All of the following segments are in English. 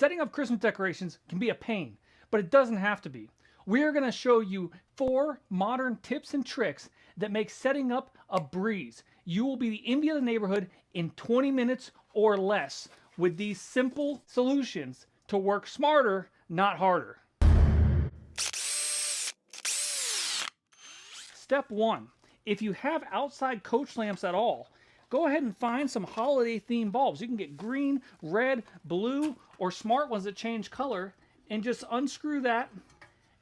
Setting up Christmas decorations can be a pain, but it doesn't have to be. We are going to show you 4 modern tips and tricks that make setting up a breeze. You will be the envy of the neighborhood in 20 minutes or less with these simple solutions to work smarter, not harder. Step 1. If you have outside coach lamps at all, go ahead and find some holiday themed bulbs. You can get green, red, blue, or smart ones that change color, and just unscrew that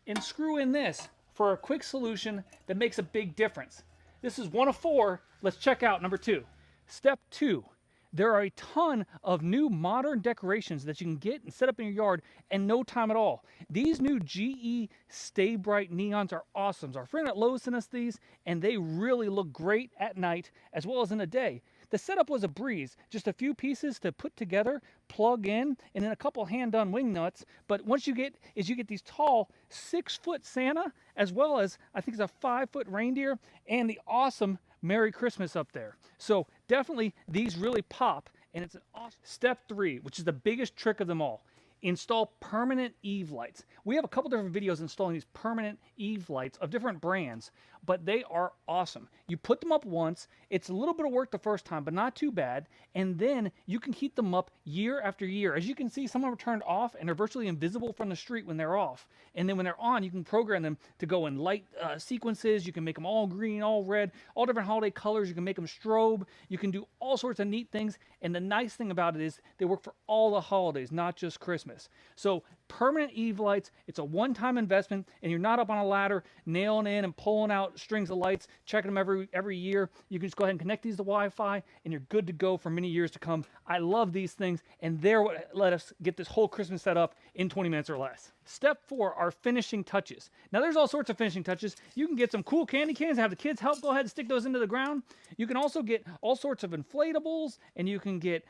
and screw in this for a quick solution that makes a big difference. This is 1 of 4. Let's check out number 2. Step 2. There are a ton of new modern decorations that you can get and set up in your yard in no time at all. These new GE Stay Bright neons are awesome. Our friend at Lowe's sent us these, and they really look great at night as well as in the day. The setup was a breeze, just a few pieces to put together, plug in, and then a couple hand-done wing nuts. But once you get these tall 6-foot Santa, as well as I think it's a 5-foot reindeer, and the awesome Merry Christmas up there. So definitely these really pop, and it's an awesome. Step 3, which is the biggest trick of them all. Install permanent Eve lights. We have a couple different videos installing these permanent Eve lights of different brands, but they are awesome. You put them up once, it's a little bit of work the first time, but not too bad, and then you can keep them up year after year. As you can see, some of them are turned off and they're virtually invisible from the street when they're off. And then when they're on, you can program them to go in light sequences. You can make them all green, all red, all different holiday colors. You can make them strobe. You can do all sorts of neat things. And the nice thing about it is they work for all the holidays, not just Christmas. So permanent Eve lights, it's a one-time investment, and you're not up on a ladder nailing in and pulling out strings of lights, checking them every year. You can just go ahead and connect these to Wi-Fi, and you're good to go for many years to come. I love these things, and they're what let us get this whole Christmas set up in 20 minutes or less. Step 4 are finishing touches. Now there's all sorts of finishing touches. You can get some cool candy cans and have the kids help go ahead and stick those into the ground. You can also get all sorts of inflatables, and you can get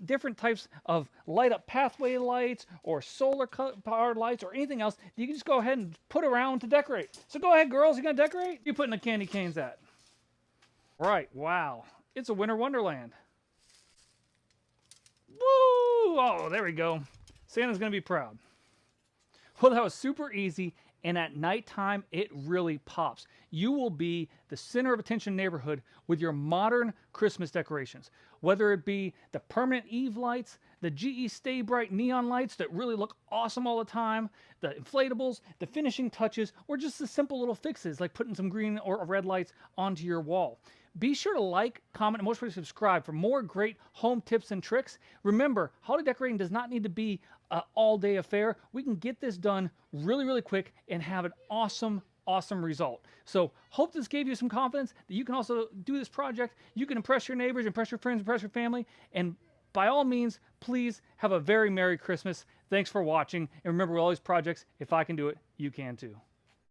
different types of light up pathway lights or solar powered lights or anything else that you can just go ahead and put around to decorate. So go ahead, girls, you gonna decorate? You putting the candy canes at? Right, wow. It's a winter wonderland. Woo! Oh, there we go. Santa's gonna be proud. Well, that was super easy, and at nighttime, it really pops. You will be the center of attention neighborhood with your modern Christmas decorations. Whether it be the permanent Eve lights, the GE Stay Bright neon lights that really look awesome all the time, the inflatables, the finishing touches, or just the simple little fixes like putting some green or red lights onto your wall. Be sure to like, comment, and most importantly subscribe for more great home tips and tricks. Remember, holiday decorating does not need to be an all-day affair. We can get this done really, really quick and have an awesome result. So hope this gave you some confidence that you can also do this project. You can impress your neighbors, impress your friends, impress your family, and by all means, please have a very Merry Christmas. Thanks for watching. And remember, with all these projects, if I can do it, you can too.